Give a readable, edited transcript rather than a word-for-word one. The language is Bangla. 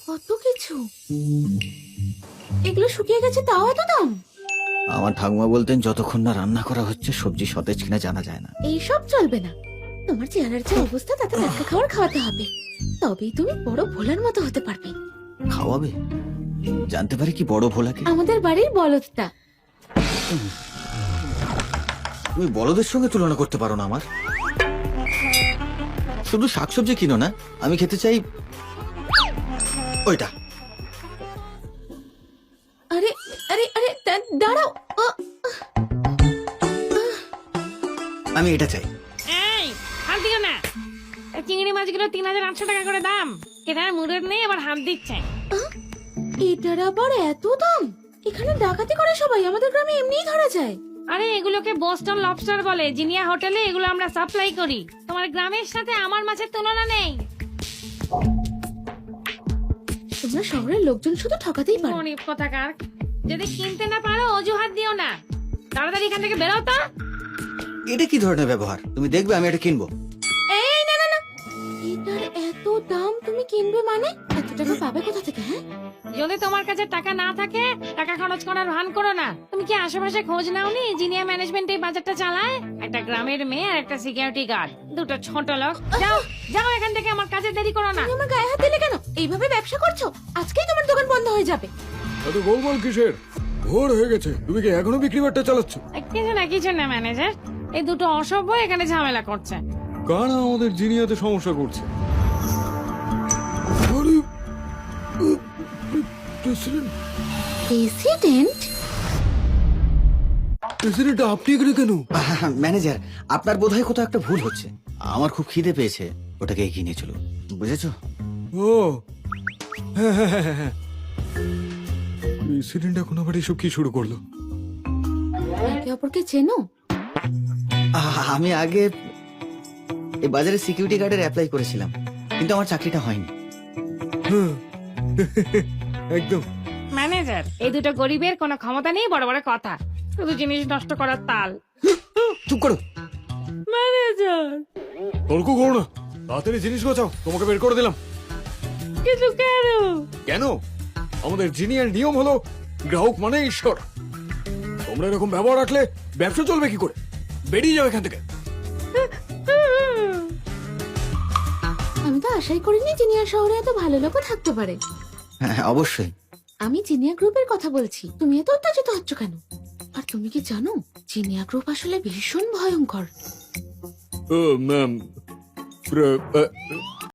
কত কিছু, এগুলো শুকিয়ে গেছে তাও এত দাম। আমার ঠাকুমা বলতেন যতক্ষণ না রান্না করা হচ্ছে সবজি সতেজ কিনা জানা যায় না। এইসব চলবে না, তোমার চেহারার যে অবস্থা তাতে টাটকা খাবার খাওয়াতে হবে, তবেই তুমি বড় ভোলার মতো হতে পারবে। খাওয়াবে? জানতে পারি কি বড় ভোলাকে? আমাদের বাড়ির বলদটা। তুমি বলদের সঙ্গে তুলনা করতে পারো না আমার। শুধু শাকসবজি কিনো না, আমি খেতে চাই ওইটা। আরে আরে আরে দাঁড়াও, আমি এটা চাই। এই হাত দিও না, এই চিংড়ি মাছগুলো 3800 টাকা করে দাম। কেনার মুরদ নেই, আবার হাত দিচ্ছে। এটার আবার এত দাম? এখানে ডাকাতি করে সবাই, আমাদের গ্রামে এমনিই ধরা যায়। আরে এগুলোকে বোস্টন লবস্টার বলে, জিনিয়া হোটেলে এগুলো আমরা সাপ্লাই করি। তোমার গ্রামের সাথে আমার মাছের তুলনা নেই। তোমরা শহরের লোকজন শুধু ঠকাতেই পারো। গরিব কোথাকার, যদি কিনতে না পারো অজুহাত দিও না। তাড়াতাড়ি এখান থেকে বেরো তো। এটা কি ধরনের ব্যবহার? তুমি দেখবে আমি এটা কিনবো। এই না না না, এটার এত দাম তুমি কিনবে মানে? এত টাকা পাবে কোথা থেকে? হ্যাঁ, যদি তোমার কাছে টাকা না থাকে, টাকা খরচ করার ভান করো না। তুমি কি আশেপাশে খোঁজ নাওনি জিনিয়া ম্যানেজমেন্ট এই বাজারটা চালায়? একটা গ্রামের মেয়ে আর একটা সিকিউরিটি গার্ড, দুটো ছোট লোক। যাও যাও এখান থেকে, আমার কাজে দেরি করো না। তুমি আমার গায়ে হাত দিলে কেন? এইভাবে ব্যবসা করছো, আজকেই তোমার দোকান বন্ধ হয়ে যাবে। এত গোলমাল কিসের? ভোর হয়ে গেছে, তুমি কি এখনো বিক্রি বাট্টা চালাচ্ছ? কিছু না ম্যানেজার, এই দুটো অসভ্য এখানে ঝামেলা করছে। কারা আমাদের জিনিয়াতে সমস্যা করছে? আরে, প্রেসিডেন্ট প্রেসিডেন্ট? প্রেসিডেন্ট আপনি এখানে কেন? ম্যানেজার, আপনার বোধহয় কোথাও একটা ভুল হচ্ছে। আমার খুব খিদে পেয়েছে, ওটাকে এগিয়ে নিয়ে চলো, বুঝেছো? ও হ্যাঁ হ্যাঁ হ্যাঁ হ্যাঁ। প্রেসিডেন্ট এখন আবার এসব কি শুরু করলো? একে অপরকে চেনো? আমি আগে এই বাজারে সিকিউরিটি গার্ডের অ্যাপ্লাই করেছিলাম, কিন্তু আমার চাকরিটা হয়নি। হ্যাঁ, একদম। ম্যানেজার, এই দুটো গরিবের কোনো ক্ষমতা নেই, বড় বড় কথা, শুধু জিনিস নষ্ট করার তাল। চুপ করো। ম্যানেজার তর্ক করো না, তাড়াতাড়ি জিনিস গোছাও, তোমাকে বের করে দিলাম। কিছু কেন? কেন? আমাদের জিনিয়ার নিয়ম হলো গ্রাহক মানে ঈশ্বর। তোমরা এরকম ব্যবহার রাখলে ব্যবসা চলবে কি করে? বেরিয়ে যাও এখান থেকে। আমি তো আশাই করিনি জিনিয়া শহরে এত ভালো লোকও থাকতে পারে। হ্যাঁ অবশ্যই। আমি জিনিয়া গ্রুপের কথা বলছি, তুমি এত উত্তেজিত হচ্ছ কেন? আর তুমি কি জানো জিনিয়া গ্রুপ আসলে ভীষণ ভয়ঙ্কর। ম্যাম